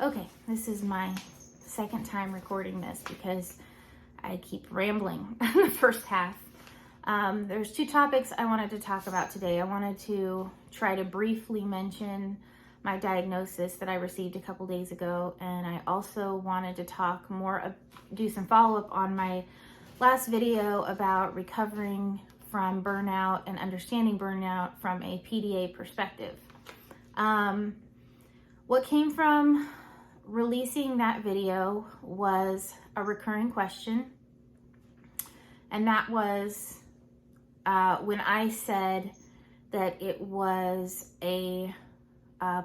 Okay, this is my second time recording this because I keep rambling in the first half. There's two topics I wanted to talk about today. I wanted to try to briefly mention my diagnosis that I received a couple days ago, and I also wanted to talk more, do some follow-up on my last video about recovering from burnout and understanding burnout from a PDA perspective. What came from releasing that video was a recurring question, and that was when I said that it was a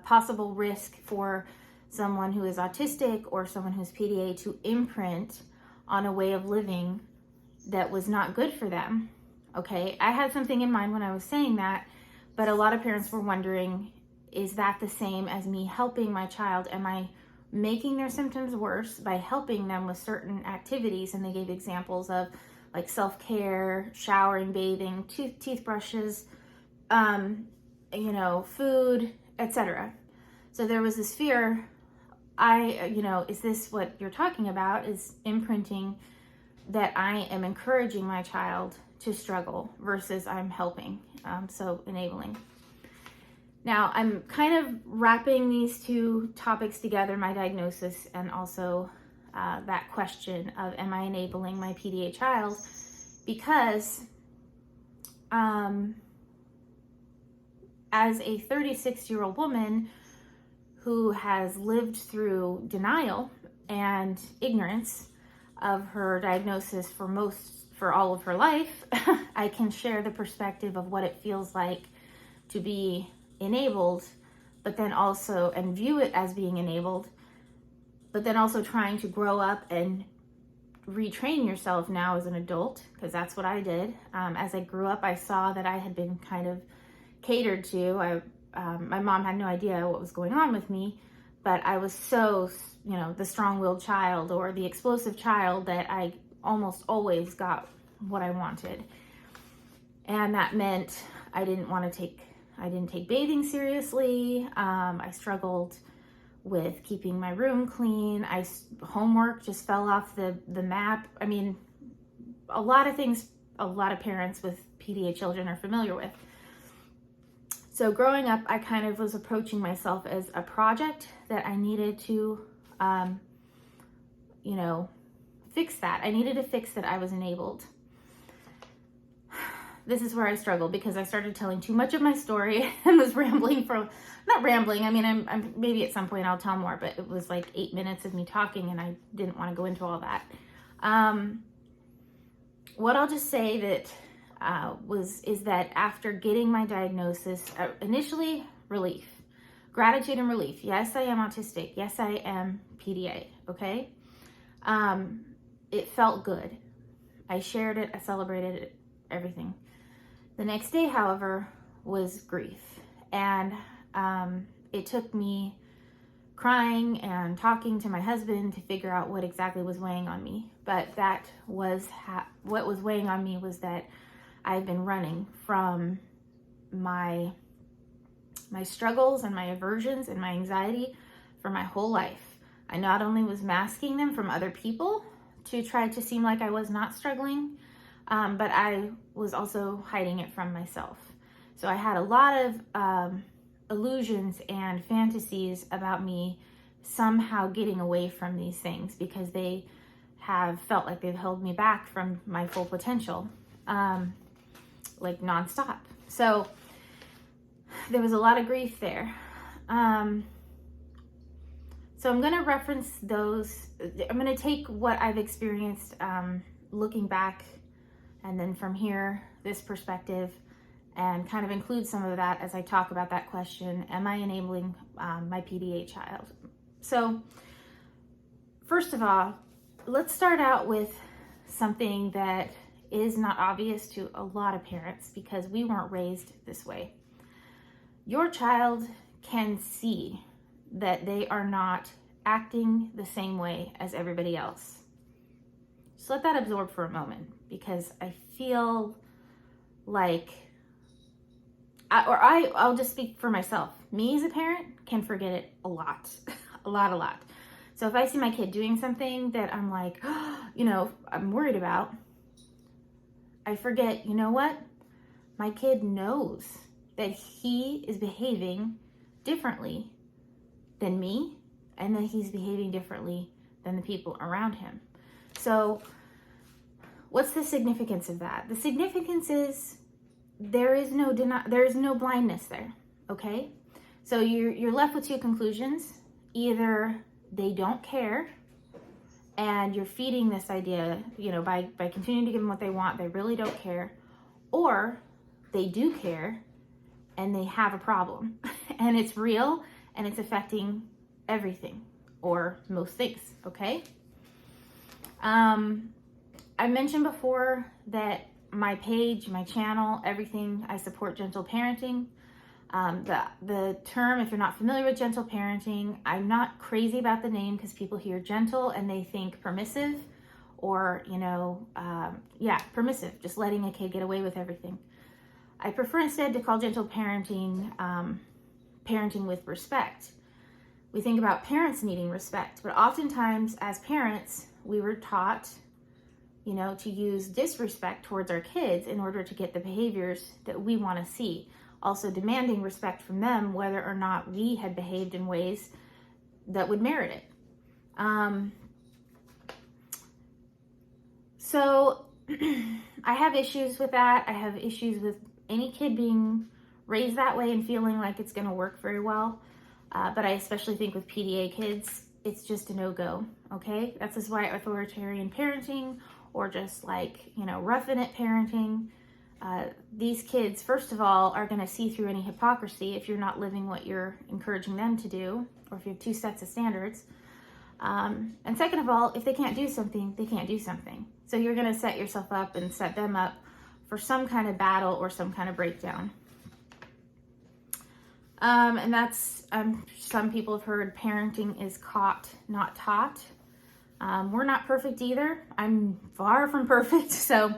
possible risk for someone who is autistic or someone who's PDA to imprint on a way of living that was not good for them. Okay, I had something in mind when I was saying that, but a lot of parents were wondering, is that the same as me helping my child? Am I making their symptoms worse by helping them with certain activities? And they gave examples of like self-care, showering, bathing, teeth brushes, food, etc. So there was this fear, is this what you're talking about, is imprinting that I am encouraging my child to struggle versus I'm helping, so enabling. Now, I'm kind of wrapping these two topics together, my diagnosis and also that question of am I enabling my PDA child, because as a 36-year-old woman who has lived through denial and ignorance of her diagnosis for all of her life, I can share the perspective of what it feels like to be enabled, but then also, and view it as being enabled, but then also trying to grow up and retrain yourself now as an adult, because that's what I did. As I grew up, I saw that I had been kind of catered to. My mom had no idea what was going on with me, but I was so, the strong-willed child or the explosive child that I almost always got what I wanted. And that meant I didn't take bathing seriously. I struggled with keeping my room clean. Homework just fell off the map. I mean, a lot of things a lot of parents with PDA children are familiar with. So growing up, I kind of was approaching myself as a project that I needed to, fix that. I needed to fix that I was enabled. This is where I struggled because I started telling too much of my story and was rambling not rambling. I mean, I'm maybe at some point I'll tell more, but it was like 8 minutes of me talking and I didn't want to go into all that. What I'll just say that is that after getting my diagnosis, initially relief, gratitude and relief. Yes, I am autistic. Yes, I am PDA. Okay. It felt good. I shared it. I celebrated it, everything. The next day, however, was grief. And it took me crying and talking to my husband to figure out what exactly was weighing on me. But that was what was weighing on me was that I've been running from my struggles and my aversions and my anxiety for my whole life. I not only was masking them from other people to try to seem like I was not struggling, but I was also hiding it from myself. So I had a lot of illusions and fantasies about me somehow getting away from these things because they have felt like they've held me back from my full potential, like nonstop. So there was a lot of grief there. So I'm going to reference those. I'm going to take what I've experienced looking back, and then from here, this perspective, and kind of include some of that as I talk about that question, am I enabling my PDA child? So first of all, let's start out with something that is not obvious to a lot of parents because we weren't raised this way. Your child can see that they are not acting the same way as everybody else. Just let that absorb for a moment, because I feel like, I'll just speak for myself. Me as a parent can forget it a lot. a lot. So if I see my kid doing something that I'm like, I'm worried about, I forget, you know what? My kid knows that he is behaving differently than me, and that he's behaving differently than the people around him. So what's the significance of that? The significance is there is no blindness there, okay? So you're left with two conclusions. Either they don't care, and you're feeding this idea, by continuing to give them what they want, they really don't care, or they do care and they have a problem and it's real and it's affecting everything or most things, okay? I mentioned before that my page, my channel, everything, I support gentle parenting. The term, if you're not familiar with gentle parenting, I'm not crazy about the name because people hear gentle and they think permissive or, permissive, just letting a kid get away with everything. I prefer instead to call gentle parenting, parenting with respect. We think about parents needing respect, but oftentimes as parents, we were taught, to use disrespect towards our kids in order to get the behaviors that we want to see. Also demanding respect from them, whether or not we had behaved in ways that would merit it. So I have issues with that. I have issues with any kid being raised that way and feeling like it's going to work very well. But I especially think with PDA kids, it's just a no-go, okay? That's just why authoritarian parenting or just roughing it parenting, these kids, first of all, are going to see through any hypocrisy if you're not living what you're encouraging them to do, or if you have two sets of standards. And second of all, if they can't do something, they can't do something. So you're going to set yourself up and set them up for some kind of battle or some kind of breakdown. And that's, some people have heard parenting is caught, not taught. We're not perfect either. I'm far from perfect, so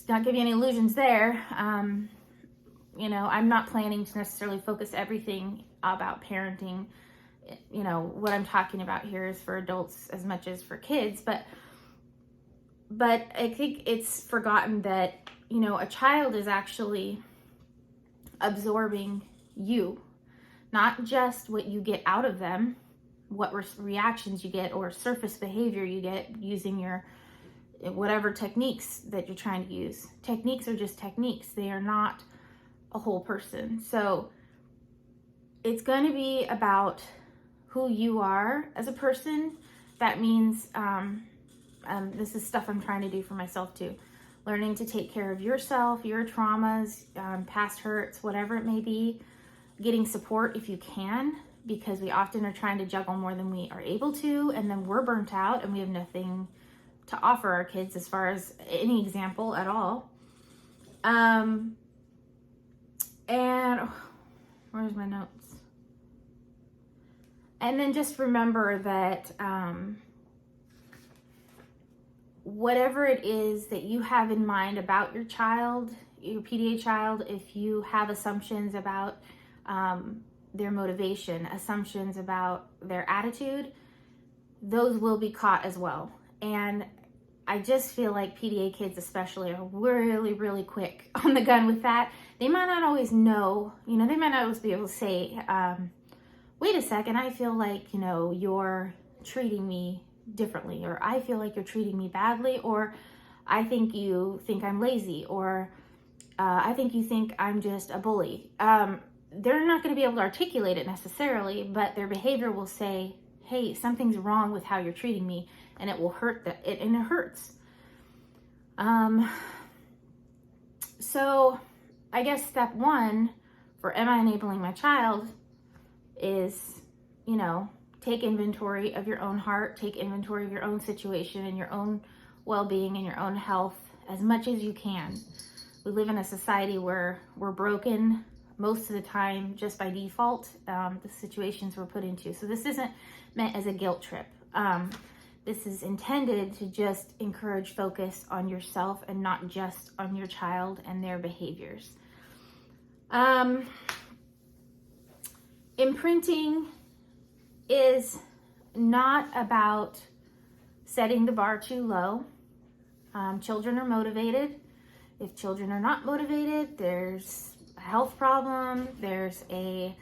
not give you any illusions there. I'm not planning to necessarily focus everything about parenting. What I'm talking about here is for adults as much as for kids, but I think it's forgotten that, a child is actually absorbing you, not just what you get out of them, what reactions you get or surface behavior you get using your whatever techniques that you're trying to use. Techniques are just techniques. They are not a whole person. So it's going to be about who you are as a person. That means, this is stuff I'm trying to do for myself too. Learning to take care of yourself, your traumas, past hurts, whatever it may be. Getting support if you can, because we often are trying to juggle more than we are able to, and then we're burnt out and we have nothing to offer our kids as far as any example at all. And where's my notes? And then just remember that whatever it is that you have in mind about your child, your PDA child, if you have assumptions about their motivation, assumptions about their attitude, those will be caught as well. And I just feel like PDA kids especially are really, really quick on the gun with that. They might not always know, they might not always be able to say, wait a second, I feel like, you're treating me differently, or I feel like you're treating me badly, or I think you think I'm lazy, or I think you think I'm just a bully. They're not going to be able to articulate it necessarily, but their behavior will say, hey, something's wrong with how you're treating me, and it will hurt and it hurts. So I guess step one for am I enabling my child is, take inventory of your own heart, take inventory of your own situation and your own well-being and your own health as much as you can. We live in a society where we're broken most of the time just by default, the situations we're put into. So this isn't meant as a guilt trip. This is intended to just encourage focus on yourself and not just on your child and their behaviors. Imprinting is not about setting the bar too low. Children are motivated. If children are not motivated, there's a health problem, there's a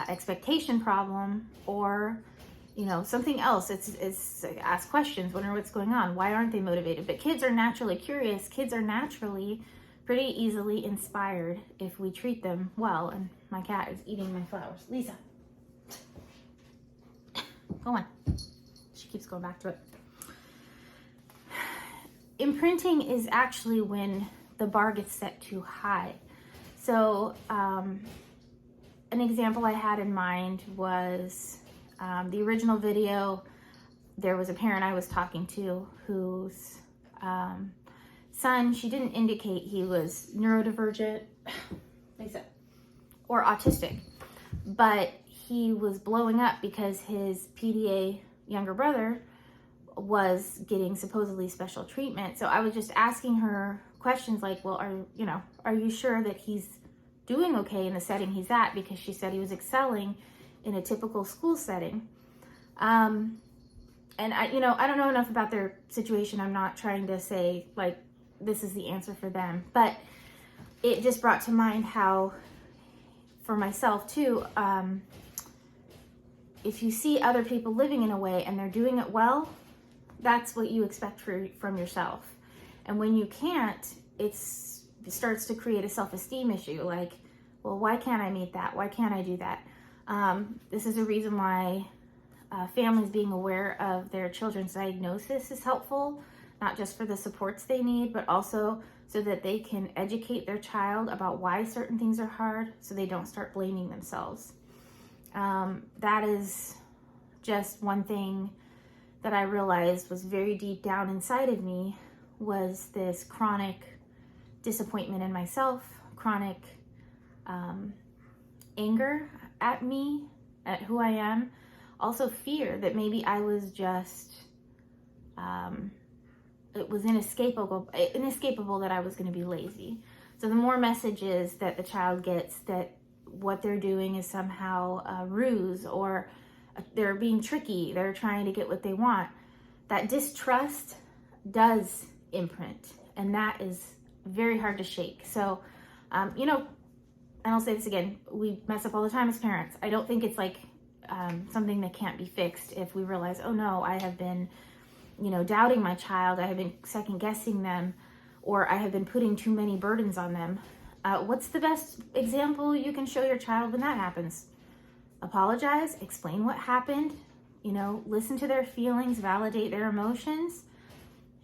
expectation problem, or something else. It's ask questions, wonder what's going on. Why aren't they motivated? But kids are naturally curious. Kids are naturally pretty easily inspired if we treat them well. And my cat is eating my flowers. Lisa, go on. She keeps going back to it. Imprinting is actually when the bar gets set too high. So an example I had in mind was the original video. There was a parent I was talking to whose son, she didn't indicate he was neurodivergent, or autistic, but he was blowing up because his PDA younger brother was getting supposedly special treatment. So I was just asking her questions like, well, are you sure that he's doing okay in the setting he's at? Because she said he was excelling in a typical school setting. And I don't know enough about their situation. I'm not trying to say like this is the answer for them, but it just brought to mind how, for myself too, if you see other people living in a way and they're doing it well, that's what you expect from yourself. And when you can't, it starts to create a self-esteem issue. Like, well, why can't I meet that? Why can't I do that? This is a reason why families being aware of their children's diagnosis is helpful, not just for the supports they need, but also so that they can educate their child about why certain things are hard so they don't start blaming themselves. That is just one thing that I realized was very deep down inside of me, was this chronic disappointment in myself, chronic anger at me, at who I am. Also fear that maybe I was just, it was inescapable that I was going to be lazy. So the more messages that the child gets that what they're doing is somehow a ruse, or they're being tricky, they're trying to get what they want, that distrust does imprint, and that is very hard to shake. So, and I'll say this again, we mess up all the time as parents. I don't think it's like something that can't be fixed if we realize, oh no, I have been, doubting my child, I have been second guessing them, or I have been putting too many burdens on them. What's the best example you can show your child when that happens? Apologize, explain what happened, listen to their feelings, validate their emotions,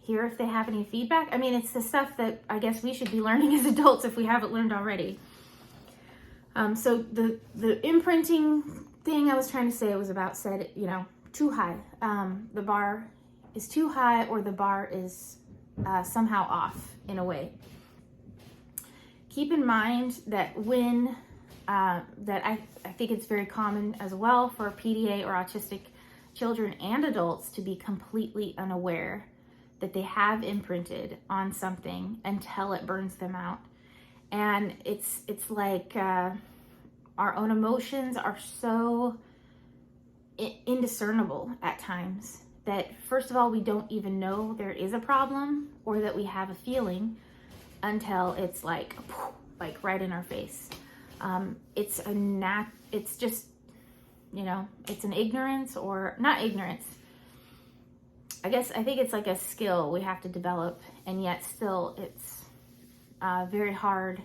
hear if they have any feedback. I mean, it's the stuff that I guess we should be learning as adults if we haven't learned already. So the imprinting thing I was trying to say was about too high. The bar is too high, or the bar is somehow off in a way. Keep in mind that when that I think it's very common as well for PDA or autistic children and adults to be completely unaware that they have imprinted on something until it burns them out. And it's like our own emotions are so indiscernible at times that, first of all, we don't even know there is a problem or that we have a feeling until it's like right in our face. It's just, it's an ignorance, or not ignorance. I think it's like a skill we have to develop, and yet still it's very hard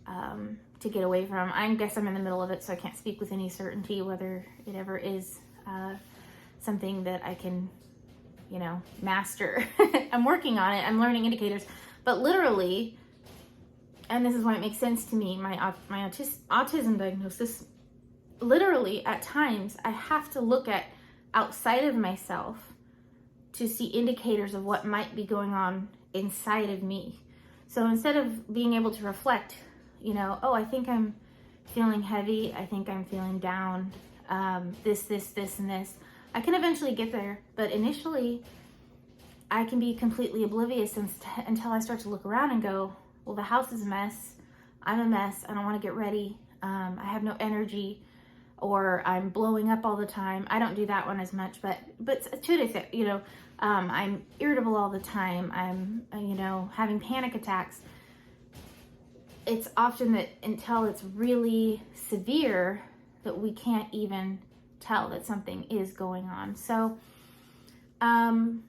to get away from. I guess I'm in the middle of it, so I can't speak with any certainty whether it ever is something that I can, master. I'm working on it. I'm learning indicators, but literally, and this is why it makes sense to me, my autism diagnosis, literally at times I have to look at outside of myself to see indicators of what might be going on inside of me. So instead of being able to reflect, I think I'm feeling heavy, I think I'm feeling down, this, and this, I can eventually get there, but initially I can be completely oblivious until I start to look around and go, well, the house is a mess, I'm a mess, I don't want to get ready, I have no energy, or I'm blowing up all the time. I don't do that one as much, but to this, you know, I'm irritable all the time. I'm, you know, having panic attacks. It's often that until it's really severe that we can't even tell that something is going on. So, and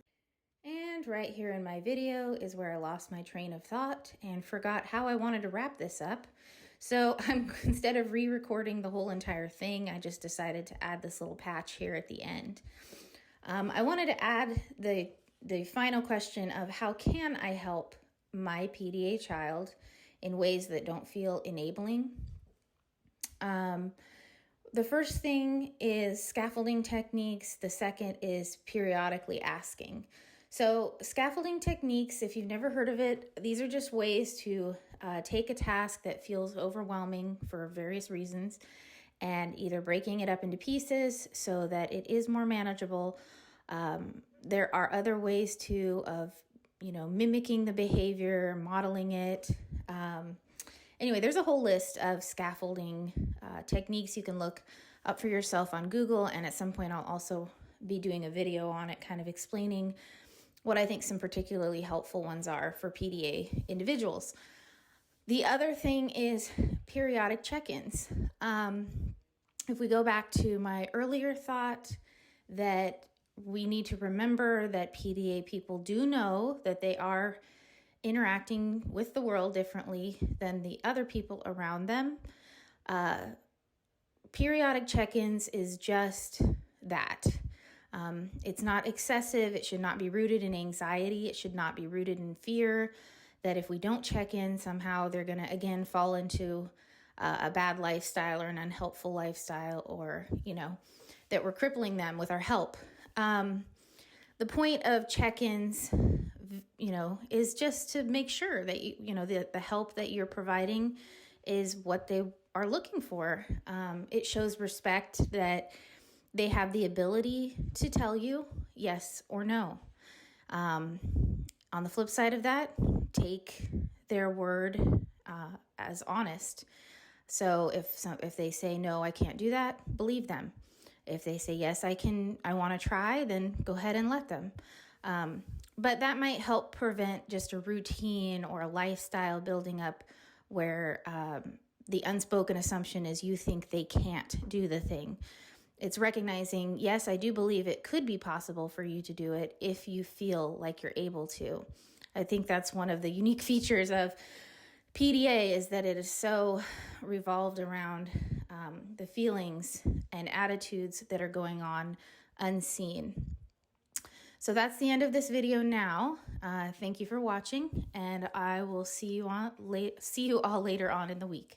right here in my video is where I lost my train of thought and forgot how I wanted to wrap this up. So instead of re-recording the whole entire thing, I just decided to add this little patch here at the end. I wanted to add the final question of how can I help my PDA child in ways that don't feel enabling. The first thing is scaffolding techniques. The second is periodically asking. So scaffolding techniques, if you've never heard of it, these are just ways to take a task that feels overwhelming for various reasons and either breaking it up into pieces so that it is more manageable. There are other ways too of, you know, mimicking the behavior, modeling it. Anyway, there's a whole list of scaffolding techniques you can look up for yourself on Google, and at some point I'll also be doing a video on it, kind of explaining what I think some particularly helpful ones are for PDA individuals. The other thing is periodic check-ins. If we go back to my earlier thought that we need to remember that PDA people do know that they are interacting with the world differently than the other people around them. Periodic check-ins is just that. It's not excessive. It should not be rooted in anxiety. It should not be rooted in fear that if we don't check in, somehow they're going to again fall into a bad lifestyle or an unhelpful lifestyle, or, you know, that we're crippling them with our help. The point of check-ins, you know, is just to make sure that, you know, the help that you're providing is what they are looking for. It shows respect that they have the ability to tell you yes or no. On the flip side of that, take their word as honest. So if they say, no, I can't do that, believe them. If they say, yes, I want to try, then go ahead and let them. But that might help prevent just a routine or a lifestyle building up where the unspoken assumption is you think they can't do the thing. It's recognizing, yes, I do believe it could be possible for you to do it if you feel like you're able to. I think that's one of the unique features of PDA, is that it is so revolved around the feelings and attitudes that are going on unseen. So that's the end of this video now. Thank you for watching, and I will see you all later on in the week.